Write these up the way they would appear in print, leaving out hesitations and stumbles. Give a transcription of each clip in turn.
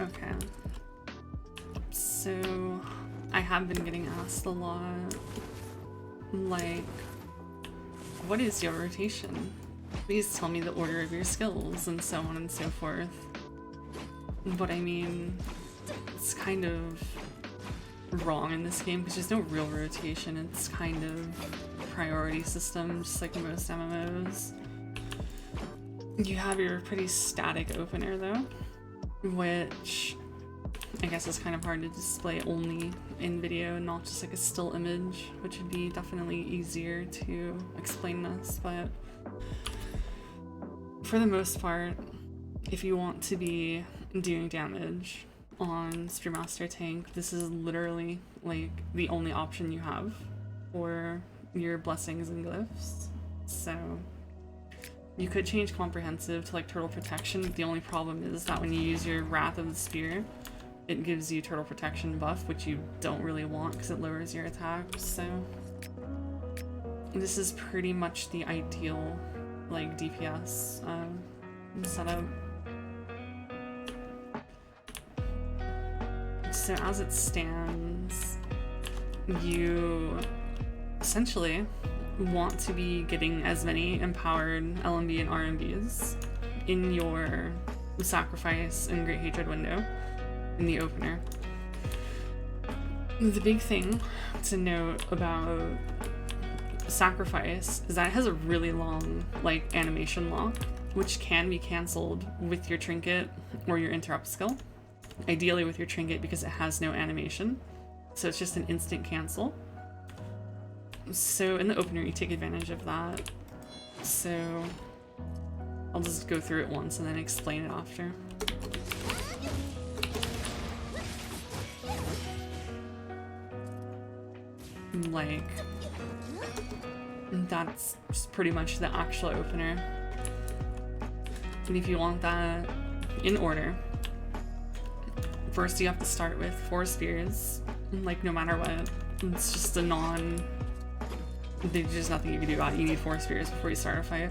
Okay. So, I have been getting asked a lot, like, what is your rotation? Please tell me the order of your skills, and so on and so forth. But I mean, it's kind of wrong in this game because there's no real rotation. It's kind of priority system, just like most MMOs. You have your pretty static opener though, which I guess is kind of hard to display only in video and not just like a still image, which would be definitely easier to explain this, but for the most part, if you want to be doing damage on Spearmaster tank, this is literally like the only option you have for your blessings and glyphs. So you could change comprehensive to like turtle protection, but the only problem is that when you use your Wrath of the Spear, it gives you turtle protection buff, which you don't really want because it lowers your attack. So this is pretty much the ideal like DPS setup. So as it stands, you essentially want to be getting as many empowered LMB and RMBs in your sacrifice and Great Hatred window in the opener. The big thing to note about sacrifice is that it has a really long like animation lock, which can be cancelled with your trinket or your interrupt skill. Ideally with your trinket because it has no animation, so it's just an instant cancel. So in the opener you take advantage of that. So I'll just go through it once and then explain it after. Like, that's just pretty much the actual opener. And if you want that in order, first you have to start with 4 spears, like no matter what. It's just a there's just nothing you can do about it. You need 4 spears before you start a fight.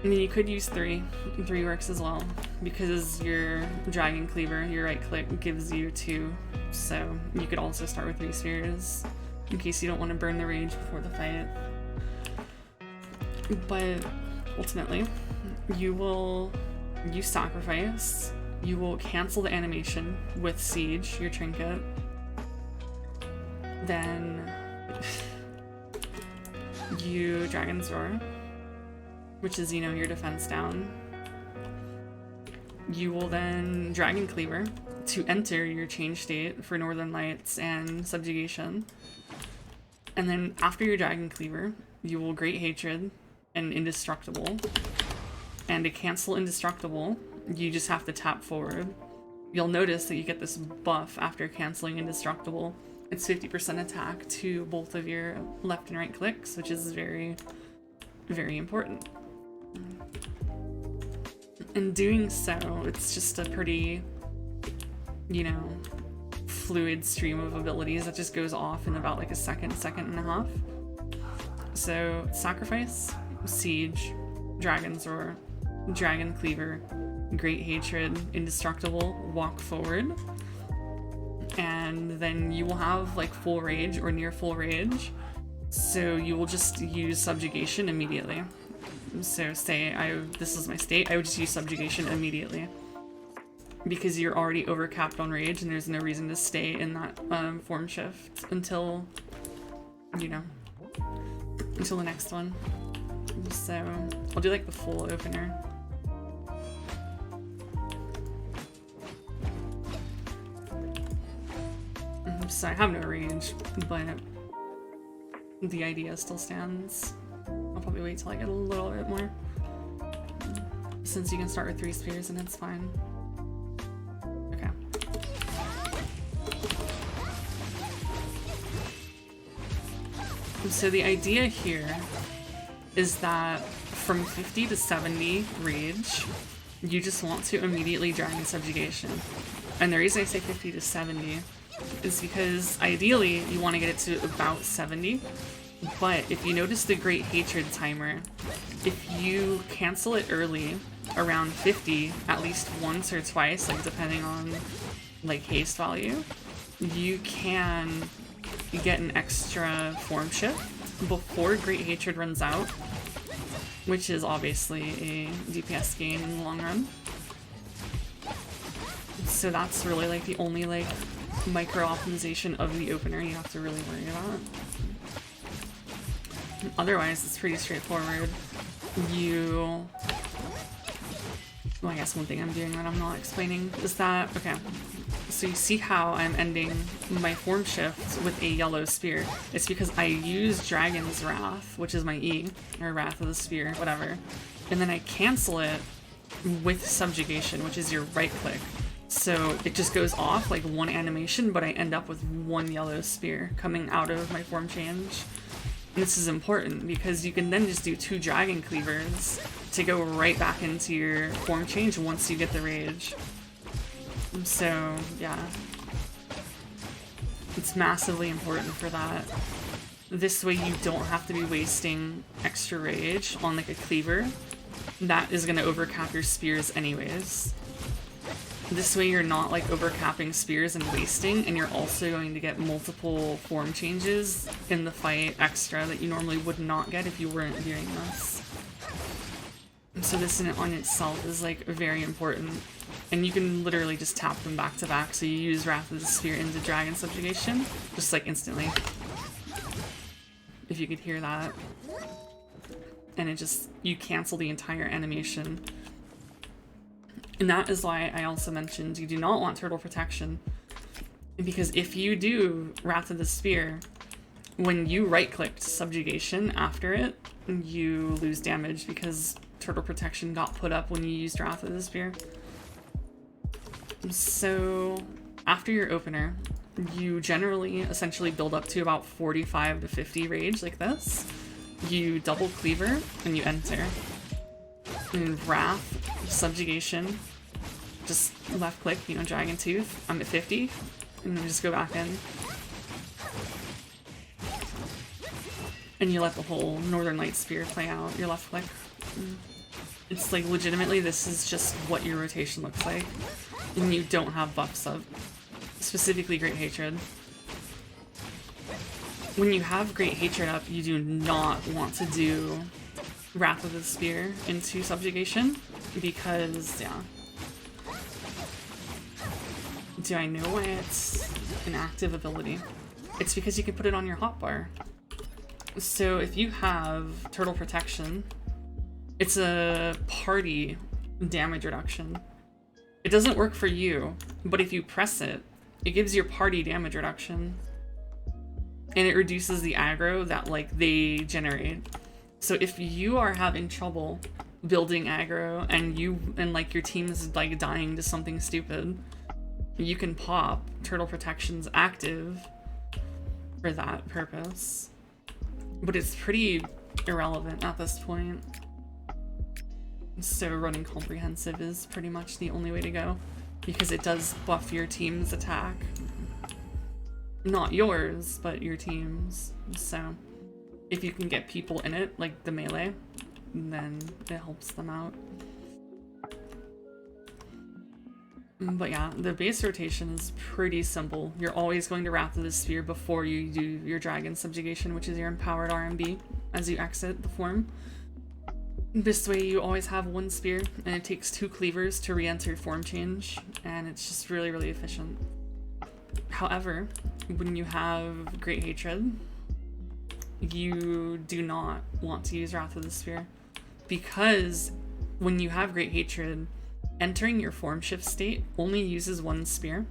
And then you could use 3. 3 works as well, because your Dragon Cleaver, your right click, gives you 2. So you could also start with 3 spears, in case you don't want to burn the rage before the fight. But ultimately, you will use sacrifice. You will cancel the animation with Siege, your trinket. Then you Dragon's Roar, which is, you know, your defense down. You will then Dragon Cleaver to enter your change state for Northern Lights and Subjugation. And then after your Dragon Cleaver, you will Great Hatred and Indestructible. And to cancel Indestructible, you just have to tap forward. You'll notice that you get this buff after canceling Indestructible. It's 50% attack to both of your left and right clicks, which is very, very important. In doing so, it's just a pretty, you know, fluid stream of abilities that just goes off in about like a second and a half. So Sacrifice, Siege, Dragon's Roar, Dragon Cleaver, Great Hatred, Indestructible, Walk Forward, and then you will have like full rage or near full rage, so you will just use Subjugation immediately. So say this is my state, I would just use Subjugation immediately, because you're already overcapped on rage and there's no reason to stay in that form shift until, you know, until the next one. So I'll do like the full opener. So I have no rage, but the idea still stands. I'll probably wait till I get a little bit more, since you can start with 3 spears and it's fine. Okay. So the idea here is that from 50 to 70 rage, you just want to immediately Dragon Subjugation. And the reason I say 50 to 70 is because ideally you want to get it to about 70 But if you notice the Great Hatred timer, if you cancel it early, around 50, at least once or twice, like depending on like haste value, you can get an extra form shift before Great Hatred runs out, which is obviously a DPS gain in the long run. So that's really like the only like micro optimization of the opener you have to really worry about. Otherwise, it's pretty straightforward. Well, I guess one thing I'm doing that I'm not explaining is that, okay, so you see how I'm ending my form shift with a yellow spear. It's because I use Dragon's Wrath, which is my E, or Wrath of the Spear, whatever, and then I cancel it with Subjugation, which is your right click. So it just goes off like one animation, but I end up with one yellow spear coming out of my form change. And this is important because you can then just do 2 Dragon Cleavers to go right back into your form change once you get the rage. So yeah, it's massively important for that. This way you don't have to be wasting extra rage on like a cleaver. That is going to overcap your spears anyways. This way you're not like overcapping spears and wasting, and you're also going to get multiple form changes in the fight extra that you normally would not get if you weren't doing this. So this in on itself is like very important, and you can literally just tap them back to back. So you use Wrath of the Spear into Dragon Subjugation, just like instantly. If you could hear that. And it just, you cancel the entire animation. And that is why I also mentioned you do not want Turtle Protection. Because if you do Wrath of the Spear, when you right-click Subjugation after it, you lose damage because Turtle Protection got put up when you used Wrath of the Spear. So after your opener, you generally essentially build up to about 45 to 50 rage like this. You double cleaver and you enter. And Wrath, Subjugation, just left click, you know, Dragon Tooth. I'm at 50, and then just go back in. And you let the whole Northern Light Spear play out, your left click. It's like, legitimately, this is just what your rotation looks like. And you don't have buffs of, specifically Great Hatred. When you have Great Hatred up, you do not want to do Wrath of the Spear into Subjugation, because, yeah. Do I know why it's an active ability? It's because you can put it on your hotbar. So if you have Turtle Protection, it's a party damage reduction. It doesn't work for you, but if you press it, it gives your party damage reduction. And it reduces the aggro that, like, they generate. So if you are having trouble building aggro and like your team is like dying to something stupid, you can pop Turtle Protection's active for that purpose. But it's pretty irrelevant at this point. So running Comprehensive is pretty much the only way to go, because it does buff your team's attack. Not yours, but your team's. So if you can get people in it, like the melee, then it helps them out. But yeah, the base rotation is pretty simple. You're always going to Wrath of the Spear before you do your Dragon Subjugation, which is your empowered RMB, as you exit the form. This way you always have one spear, and it takes 2 cleavers to re-enter form change, and it's just really, really efficient. However, when you have Great Hatred, you do not want to use Wrath of the Spear, because when you have Great Hatred, entering your form shift state only uses 1 spear.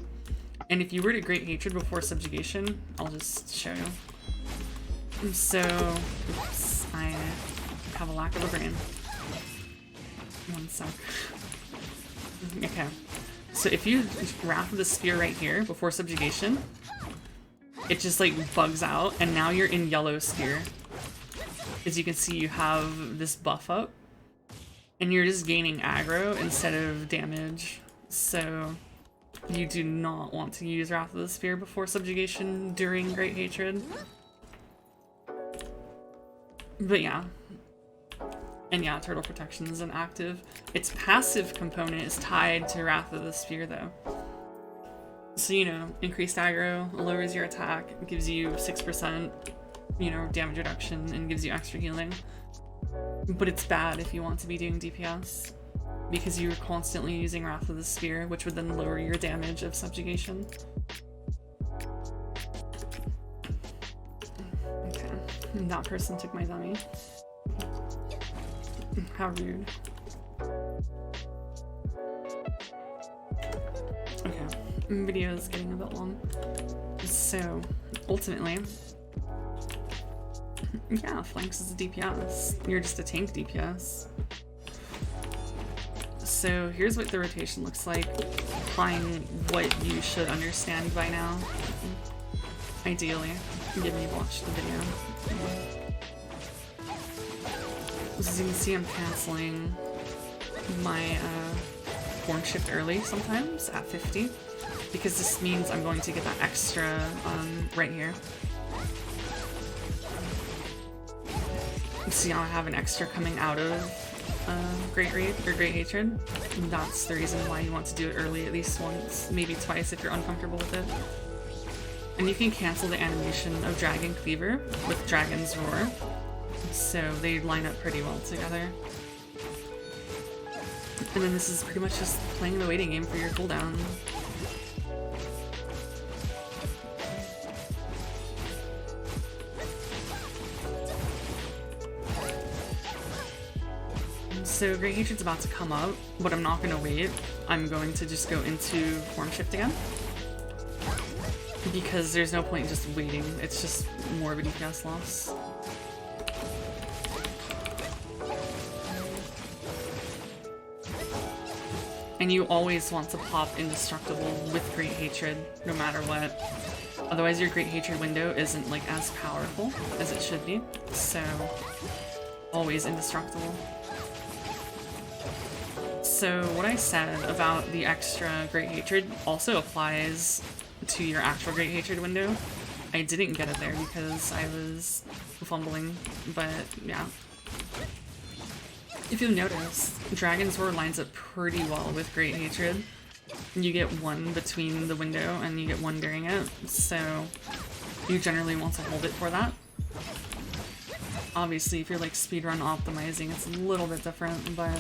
And if you were to Great Hatred before Subjugation, I'll just show you. So, oops, I have a lack of a brain. One sec. Okay. So if you Wrath of the Spear right here before Subjugation, it just like bugs out, and now you're in yellow spear. As you can see, you have this buff up, and you're just gaining aggro instead of damage. So you do not want to use Wrath of the Spear before Subjugation during Great Hatred. But yeah. And yeah, Turtle Protection is inactive. Its passive component is tied to Wrath of the Spear, though. So, you know, increased aggro, lowers your attack, gives you 6%, you know, damage reduction, and gives you extra healing. But it's bad if you want to be doing DPS, because you're constantly using Wrath of the Spear, which would then lower your damage of Subjugation. Okay, that person took my dummy. How rude. Okay, video is getting a bit long. So, ultimately, yeah, Phalanx is a DPS. You're just a tank DPS. So here's what the rotation looks like, applying what you should understand by now. Ideally, given you've watched the video. As you can see, I'm canceling my form shift early sometimes at 50, because this means I'm going to get that extra right here. See how I have an extra coming out of Great Rage or Great Hatred? And that's the reason why you want to do it early at least once, maybe twice if you're uncomfortable with it. And you can cancel the animation of Dragon Cleaver with Dragon's Roar, so they line up pretty well together. And then this is pretty much just playing the waiting game for your cooldown. So Great Hatred's about to come up, but I'm not going to wait. I'm going to just go into form shift again, because there's no point in just waiting. It's just more of a DPS loss. And you always want to pop Indestructible with Great Hatred, no matter what. Otherwise your Great Hatred window isn't like as powerful as it should be. So, always Indestructible. So what I said about the extra Great Hatred also applies to your actual Great Hatred window. I didn't get it there because I was fumbling, but yeah. If you'll notice, Dragon's Roar lines up pretty well with Great Hatred. You get one between the window and you get one during it, so you generally want to hold it for that. Obviously, if you're like speedrun optimizing, it's a little bit different, but...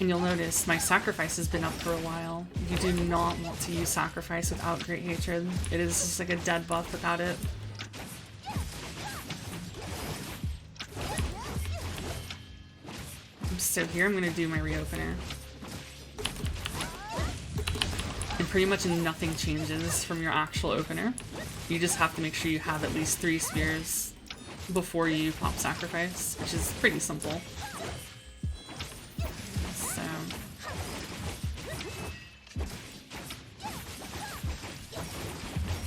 And you'll notice my sacrifice has been up for a while. You do not want to use sacrifice without Great Hatred. It is just like a dead buff without it. So here I'm going to do my reopener. And pretty much nothing changes from your actual opener. You just have to make sure you have at least 3 spears before you pop sacrifice, which is pretty simple.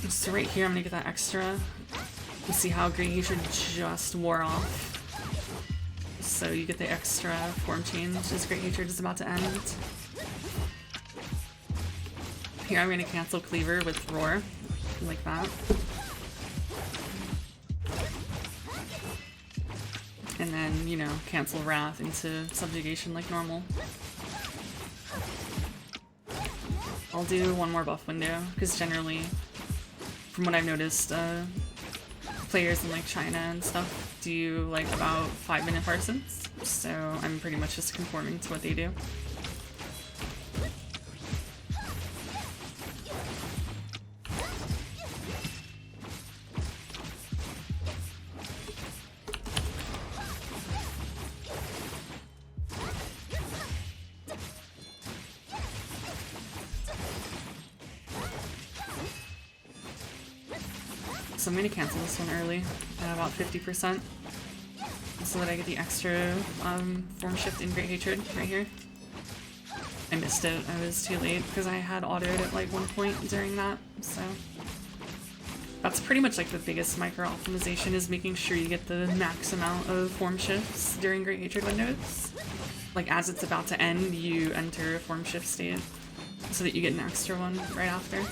So right here I'm going to get that extra. You see how Great Hatred just wore off. So you get the extra form change as Great Hatred is about to end. Here I'm going to cancel Cleaver with Roar, like that. And then, you know, cancel Wrath into Subjugation like normal. I'll do one more buff window, because generally, from what I've noticed, players in like China and stuff do like about 5-minute parsons, so I'm pretty much just conforming to what they do. So I'm going to cancel this one early at about 50%, so that I get the extra form shift in Great Hatred right here. I missed it. I was too late because I had autoed at like one point during that, so that's pretty much like the biggest micro optimization, is making sure you get the max amount of form shifts during Great Hatred windows. Like as it's about to end, you enter a form shift state so that you get an extra one right after.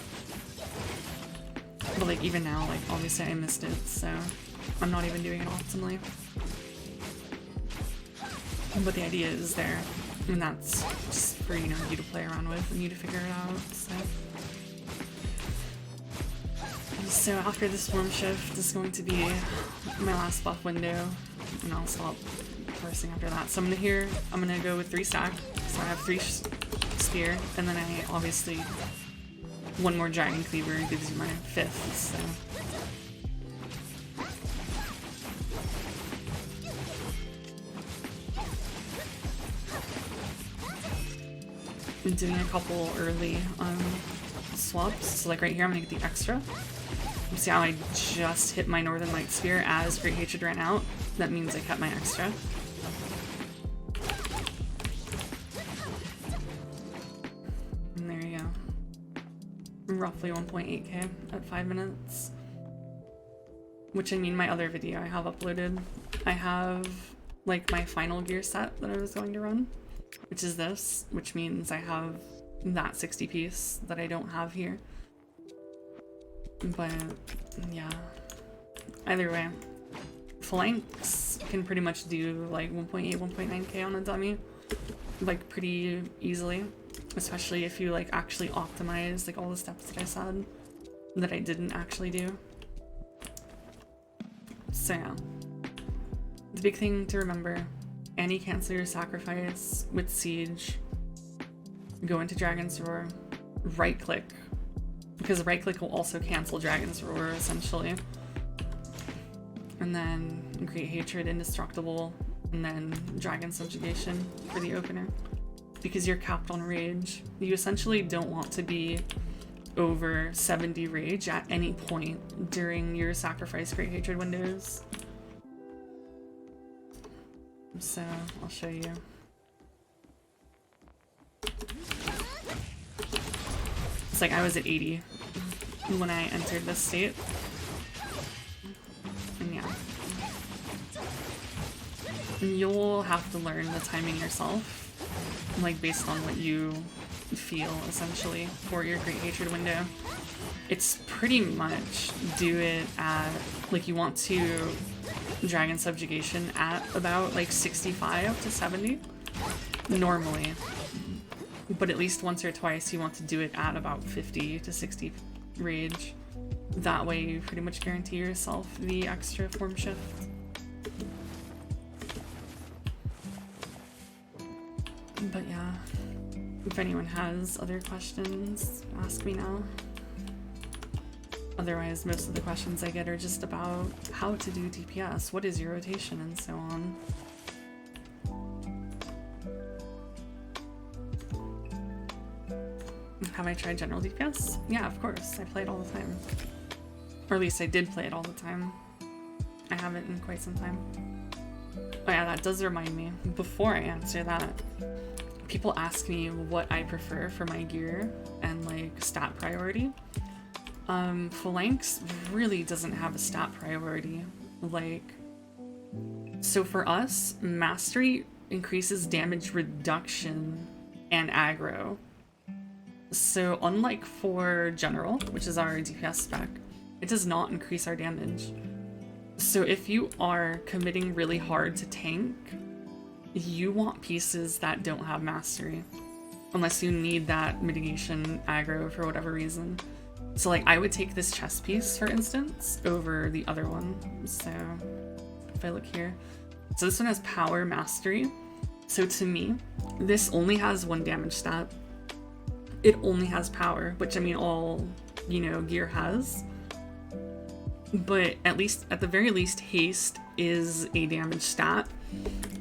But like even now, like obviously I missed it, so I'm not even doing it optimally. But the idea is there, and that's just for, you know, you to play around with and you to figure it out. So after this Swarm Shift is going to be my last buff window, and I'll stop forcing after that. So I'm gonna go with 3 stack. So I have 3 spear, and then I obviously 1 more Dragon Cleaver gives you my 5th. So I'm doing a couple early swaps. So like right here, I'm gonna get the extra. You see how I just hit my Northern Light Spear as Great Hatred ran out? That means I kept my extra. And there you go. Roughly 1.8k at 5 minutes. Which, I mean, my other video I have uploaded. I have like my final gear set that I was going to run, which is this, which means I have that 60 piece that I don't have here. But yeah, either way, Phalanx can pretty much do like 1.8, 1.9k on a dummy, like pretty easily, especially if you like actually optimize like all the steps that I said that I didn't actually do. So yeah, the big thing to remember, any cancel your sacrifice with Siege, go into Dragon's Roar, right click, because right click will also cancel Dragon's Roar essentially, and then Great Hatred, Indestructible, and then Dragon Subjugation for the opener. Because you're capped on rage, you essentially don't want to be over 70 rage at any point during your sacrifice Great Hatred windows. So I'll show you. It's like I was at 80 when I entered this state. And yeah. And you'll have to learn the timing yourself, like based on what you feel essentially for your Great Hatred window. It's pretty much do it at, like, you want to Dragon Subjugation at about like 65 to 70 normally, but at least once or twice you want to do it at about 50 to 60 rage. That way you pretty much guarantee yourself the extra form shift. But yeah, if anyone has other questions, ask me now. Otherwise, most of the questions I get are just about how to do DPS, what is your rotation, and so on. Have I tried general DPS? Yeah, of course. I play it all the time. Or at least I did play it all the time. I haven't in quite some time. Oh yeah, that does remind me. Before I answer that, people ask me what I prefer for my gear and like stat priority. Phalanx really doesn't have a stat priority. Like, so for us, Mastery increases damage reduction and aggro. So unlike for General, which is our DPS spec, it does not increase our damage. So if you are committing really hard to tank, you want pieces that don't have Mastery, unless you need that mitigation aggro for whatever reason. So like I would take this chest piece, for instance, over the other one. So if I look here, so this one has power mastery. So to me, this only has 1 damage stat. It only has power, which I mean all, you know, gear has. But at the very least, haste is a damage stat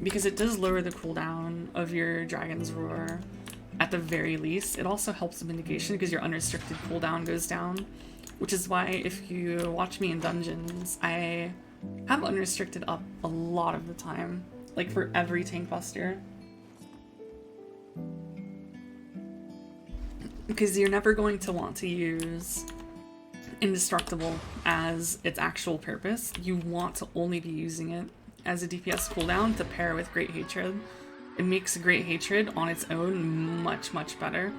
because it does lower the cooldown of your Dragon's Roar. At the very least, it also helps with mitigation because your unrestricted cooldown goes down, which is why if you watch me in dungeons, I have unrestricted up a lot of the time, like for every tank buster. Because you're never going to want to use Indestructible as its actual purpose. You want to only be using it as a DPS cooldown to pair with Great Hatred. It makes Great Hatred on its own much, much better.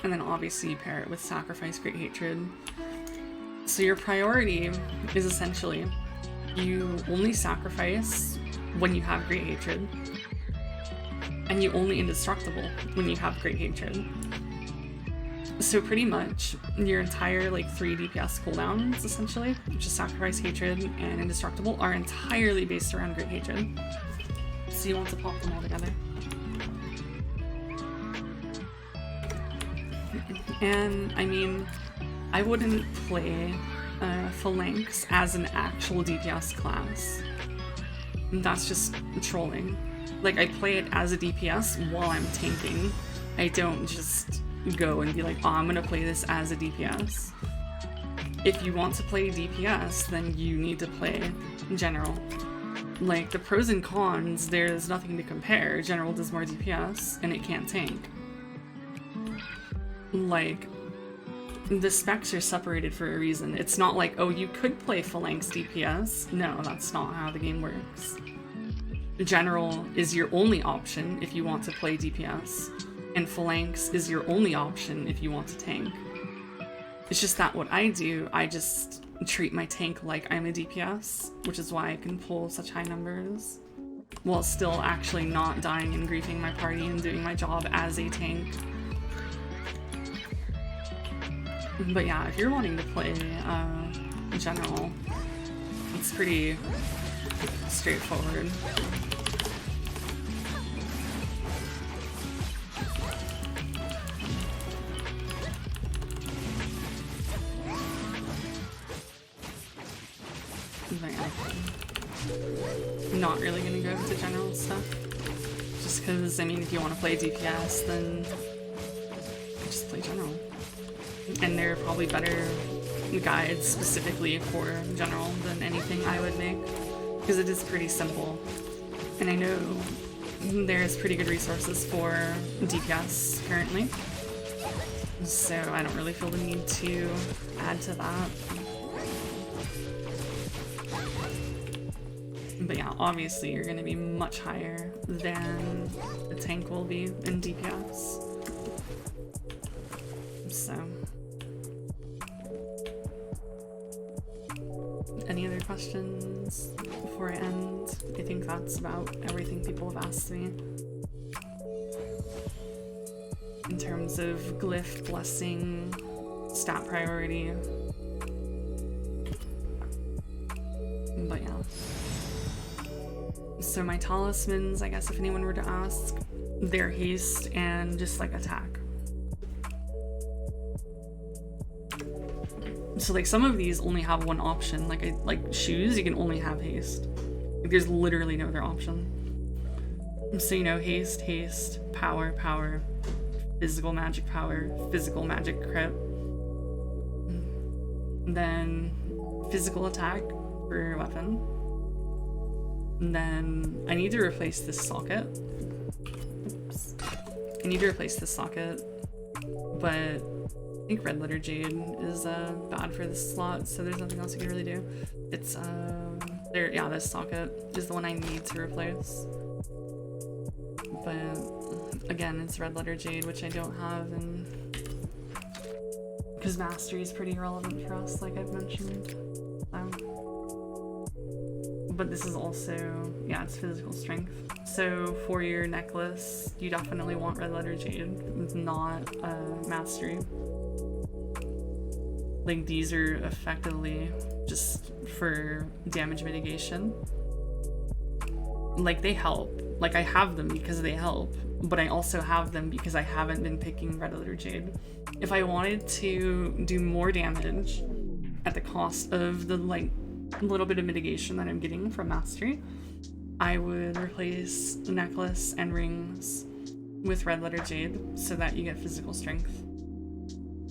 And then obviously you pair it with Sacrifice Great Hatred. So your priority is essentially you only sacrifice when you have Great Hatred. And you only indestructible when you have Great Hatred. So pretty much your entire like 3 DPS cooldowns, essentially, which is Sacrifice, Hatred, and Indestructible, are entirely based around Great Hatred. So you want to pop them all together. And I mean, I wouldn't play Phalanx as an actual DPS class. That's just trolling. Like, I play it as a DPS while I'm tanking. I don't just go and be like, oh, I'm gonna play this as a DPS. If you want to play DPS, then you need to play General. Like, the pros and cons, there's nothing to compare. General does more DPS, and it can't tank. Like, the specs are separated for a reason. It's not like, oh, you could play Phalanx DPS. No, that's not how the game works. General is your only option if you want to play DPS, and Phalanx is your only option if you want to tank. It's just that what I do, I just treat my tank like I'm a DPS, which is why I can pull such high numbers, while still actually not dying and griefing my party and doing my job as a tank. But yeah, if you're wanting to play General, it's pretty straightforward. But yeah, I'm not really gonna go into General stuff. Just because, I mean, if you want to play DPS, then just play General. And there are probably better guides specifically for General than anything I would make, because it is pretty simple. And I know there's pretty good resources for DPS currently, so I don't really feel the need to add to that. But yeah, obviously you're going to be much higher than the tank will be in DPS. So, any other questions before I end? I think that's about everything people have asked me. In terms of glyph, blessing, stat priority. But yeah. So my talismans, I guess if anyone were to ask, they're haste and just like attack. So like some of these only have one option, like shoes, you can only have haste. Like, there's literally no other option. So you know, haste, haste, power, power, physical magic power, physical magic crit. And then physical attack for your weapon. And then I need to replace this socket. Oops. I need to replace this socket, but I think Red Letter Jade is bad for this slot, so there's nothing else you can really do. It's there, yeah, this socket is the one I need to replace. But again, it's Red Letter Jade, which I don't have, and because mastery is pretty relevant for us, like I've mentioned. But this is also, yeah, it's physical strength. So for your necklace, you definitely want Red Letter Jade. It's not mastery. Like, these are effectively just for damage mitigation. Like, they help. Like, I have them because they help, but I also have them because I haven't been picking Red Letter Jade. If I wanted to do more damage at the cost of the, like, little bit of mitigation that I'm getting from mastery, I would replace the necklace and rings with Red Letter Jade so that you get physical strength,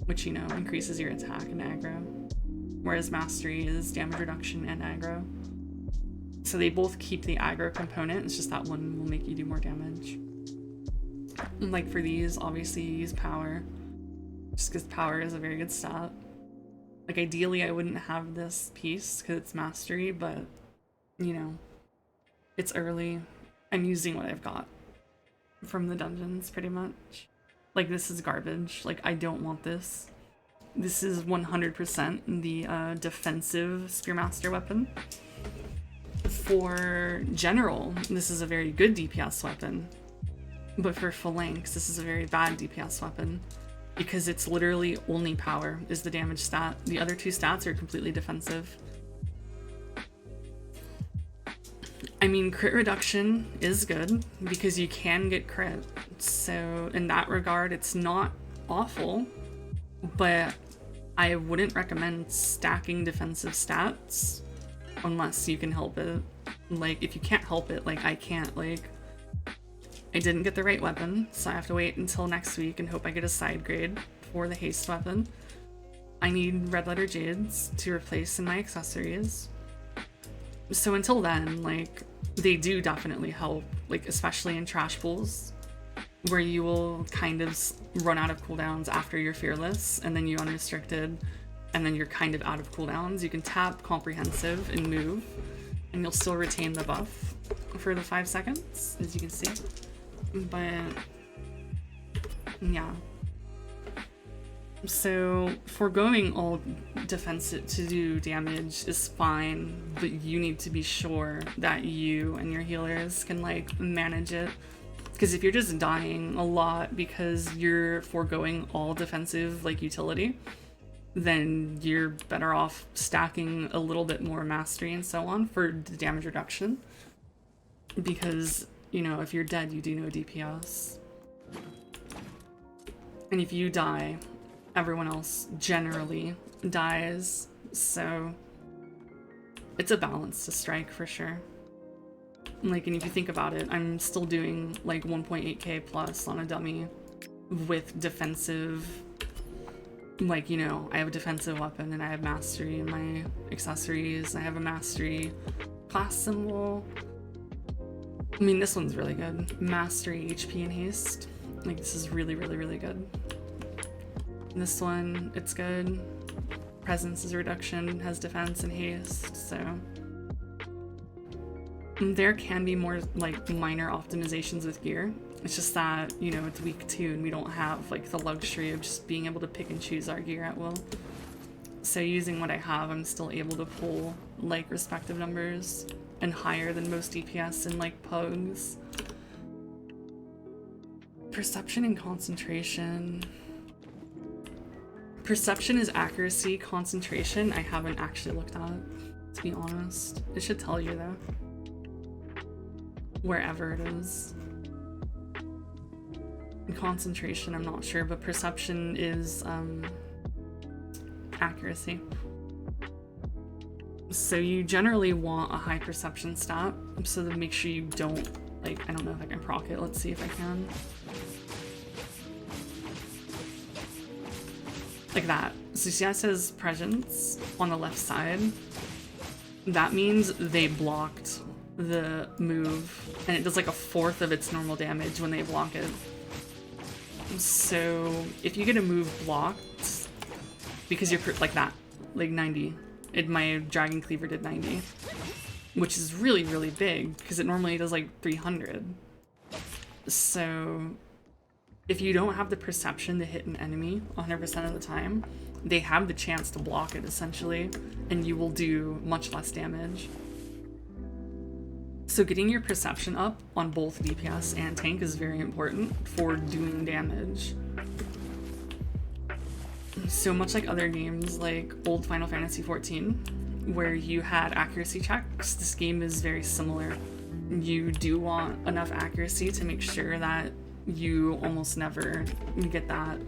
which, you know, increases your attack and aggro, whereas mastery is damage reduction and aggro. So they both keep the aggro component, it's just that one will make you do more damage. And like for these, obviously you use power, just because power is a very good stat. Like, ideally I wouldn't have this piece because it's mastery, but, you know, it's early. I'm using what I've got from the dungeons, pretty much. Like, this is garbage. Like, I don't want this. This is 100% the defensive Spearmaster weapon. For General, this is a very good DPS weapon. But for Phalanx, this is a very bad DPS weapon. Because it's literally only power is the damage stat. The other two stats are completely defensive. I mean, crit reduction is good because you can get crit. So in that regard, it's not awful, but I wouldn't recommend stacking defensive stats unless you can help it. Like, if you can't help it, like I can't, like, I didn't get the right weapon, so I have to wait until next week and hope I get a side grade for the haste weapon. I need red letter Jades to replace in my accessories. So until then, like, they do definitely help, like, especially in trash pools, where you will kind of run out of cooldowns after you're fearless, and then you unrestricted, and then you're kind of out of cooldowns. You can tap comprehensive and move, and you'll still retain the buff for the 5 seconds, as you can see. But yeah. So foregoing all defensive to do damage is fine, but you need to be sure that you and your healers can like manage it. Because if you're just dying a lot because you're foregoing all defensive like utility, then you're better off stacking a little bit more mastery and so on for the damage reduction. Because, you know, if you're dead, you do no DPS. And if you die, everyone else generally dies, so it's a balance to strike for sure. Like, and if you think about it, I'm still doing like 1.8k plus on a dummy with defensive, like, you know, I have a defensive weapon and I have mastery in my accessories, I have a mastery class symbol. I mean, this one's really good. Mastery, HP, and haste. Like, this is really, really, really good. This one, it's good. Presence is a reduction, has defense and haste, so. There can be more, like, minor optimizations with gear. It's just that, you know, it's week 2 and we don't have, like, the luxury of just being able to pick and choose our gear at will. So using what I have, I'm still able to pull, like, respective numbers and higher than most DPS in, like, pugs. Perception and concentration. Perception is accuracy, concentration I haven't actually looked at, to be honest. It should tell you though. Wherever it is. And concentration, I'm not sure, but perception is accuracy. So you generally want a high perception stat, so to make sure you don't, like, I don't know if I can proc it, let's see if I can. Like that. So see how it says presence on the left side? That means they blocked the move, and it does like 1/4 of its normal damage when they block it. So if you get a move blocked, because you're like that, like 90, my Dragon Cleaver did 90, which is really, really big, because it normally does like 300. So if you don't have the perception to hit an enemy 100% of the time, they have the chance to block it essentially, and you will do much less damage. So getting your perception up on both DPS and tank is very important for doing damage. So much like other games like old Final Fantasy XIV, where you had accuracy checks, this game is very similar. You do want enough accuracy to make sure that you almost never get that.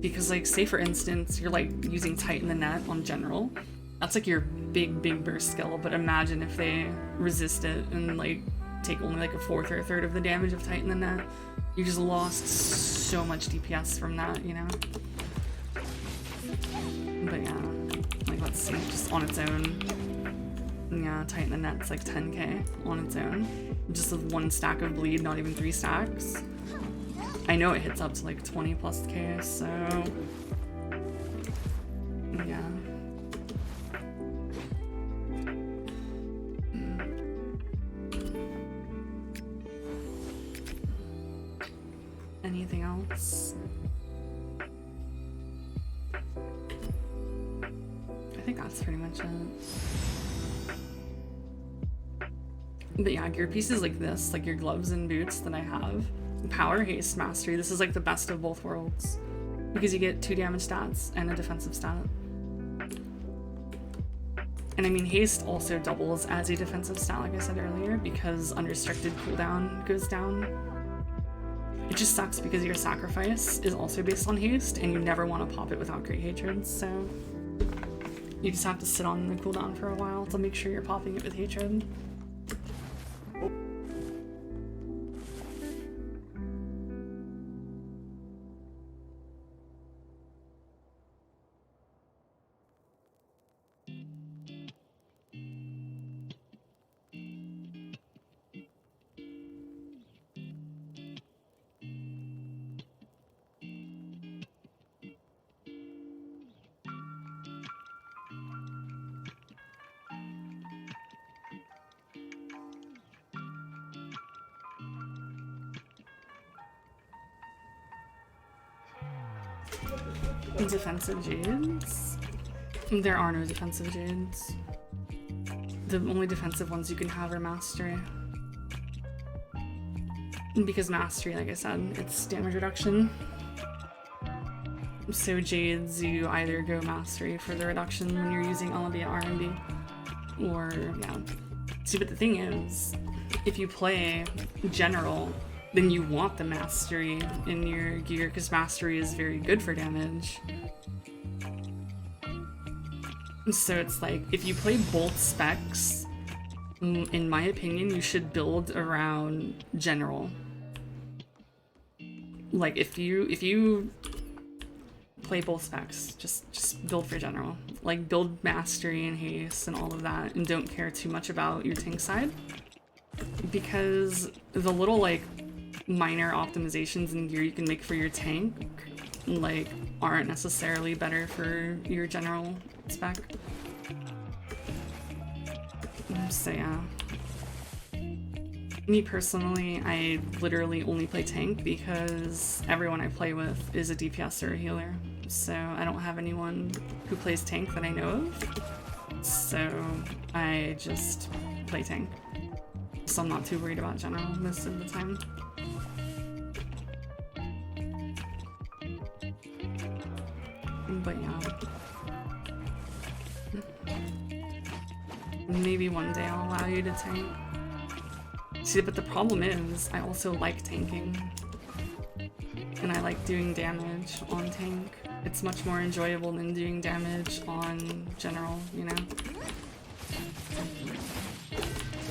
Because, like, say for instance, you're like using Tighten the Net on general. That's like your big burst skill, but imagine if they resist it and like take only like 1/4 or 1/3 of the damage of Tighten the Net. You just lost so much DPS from that, you know? But yeah, like let's see, just on its own. Yeah, Tighten the Net's like 10k on its own. Just with 1 stack of bleed, not even 3 stacks. I know it hits up to like 20+ k, so yeah. Anything else? I think that's pretty much it. But yeah, gear pieces like this, like your gloves and boots that I have, power, haste, mastery, this is like the best of both worlds. Because you get 2 damage stats and a defensive stat. And I mean, haste also doubles as a defensive stat, like I said earlier, because unrestricted cooldown goes down. It just sucks because your sacrifice is also based on haste, and you never want to pop it without Great Hatred, so you just have to sit on the cooldown for a while to make sure you're popping it with Hatred. Defensive Jades? There are no defensive Jades. The only defensive ones you can have are Mastery. Because Mastery, like I said, it's damage reduction. So Jades, you either go Mastery for the reduction when you're using Elevate R&B, or yeah. See, but the thing is, if you play General, then you want the Mastery in your gear, because Mastery is very good for damage. So it's like, if you play both specs, in my opinion, you should build around General. Like, if you play both specs, just build for General. Like, build Mastery and Haste and all of that, and don't care too much about your tank side. Because the little, like, minor optimizations in gear you can make for your tank, like, aren't necessarily better for your General spec. So yeah. Me personally, I literally only play tank because everyone I play with is a DPS or a healer. So I don't have anyone who plays tank that I know of. So I just play tank. So I'm not too worried about General most of the time. But yeah. Maybe one day I'll allow you to tank. See, but the problem is, I also like tanking. And I like doing damage on tank. It's much more enjoyable than doing damage on General, you know?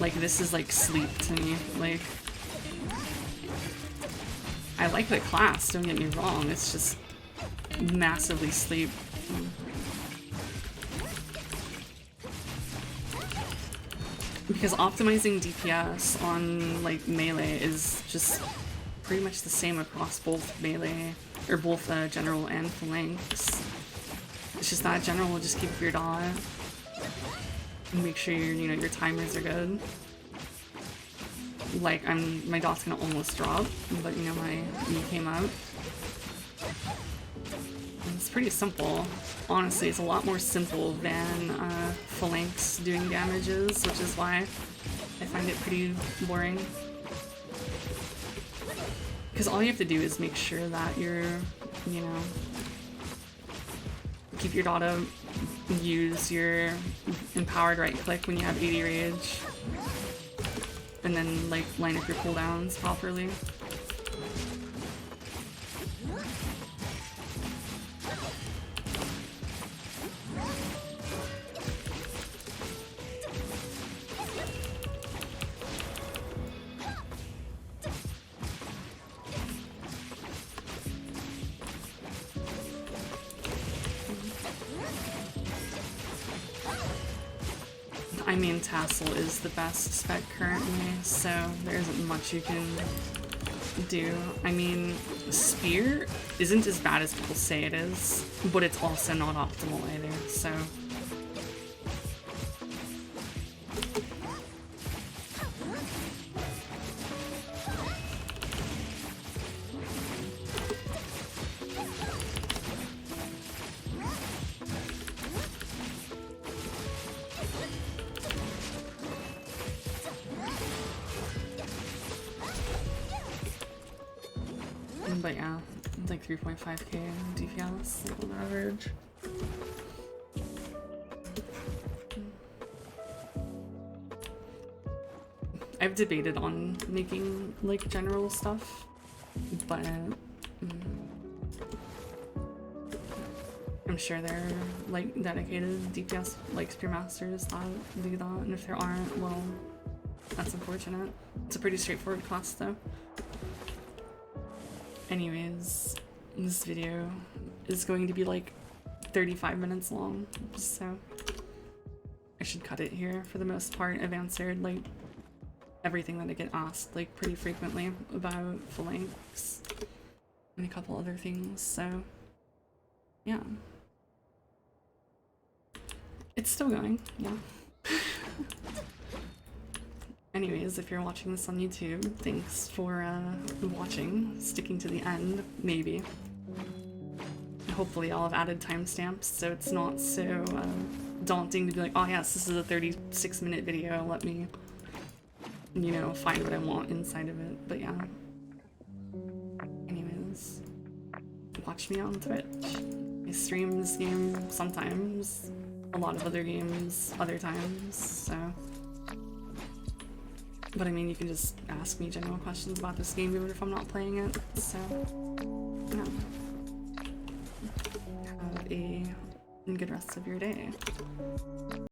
Like, this is like sleep to me. Like, I like the class, don't get me wrong, it's just massively sleep. Because optimizing DPS on, like, melee is just pretty much the same across both melee, or both General and Phalanx. It's just that General will just keep your dot and make sure your timers are good. Like, my dot's gonna almost drop, but my E came out. It's pretty simple. Honestly, it's a lot more simple than Phalanx doing damages, which is why I find it pretty boring. Because all you have to do is make sure that you're, keep your dot up, use your empowered right click when you have 80 rage, and then, like, line up your cooldowns properly. I mean, Tassel is the best spec currently, so there isn't much you can do. I mean, Spear isn't as bad as people say it is, but it's also not optimal either, so... But yeah, like 3.5k DPS like on average. I've debated on making like general stuff, but I'm sure there are like dedicated DPS like Spearmasters that do that, and if there aren't, well, that's unfortunate. It's a pretty straightforward class though. Anyways, this video is going to be like 35 minutes long, so I should cut it here for the most part. I've answered like everything that I get asked like pretty frequently about Phalanx and a couple other things, so yeah. It's still going, yeah. Anyways, if you're watching this on YouTube, thanks for watching, sticking to the end, maybe. Hopefully I'll have added timestamps so it's not so daunting to be like, oh yes, this is a 36-minute video, let me, you know, find what I want inside of it, but yeah. Anyways, watch me on Twitch. I stream this game sometimes, a lot of other games other times, so. But I mean, you can just ask me general questions about this game even if I'm not playing it, so yeah. Have a good rest of your day.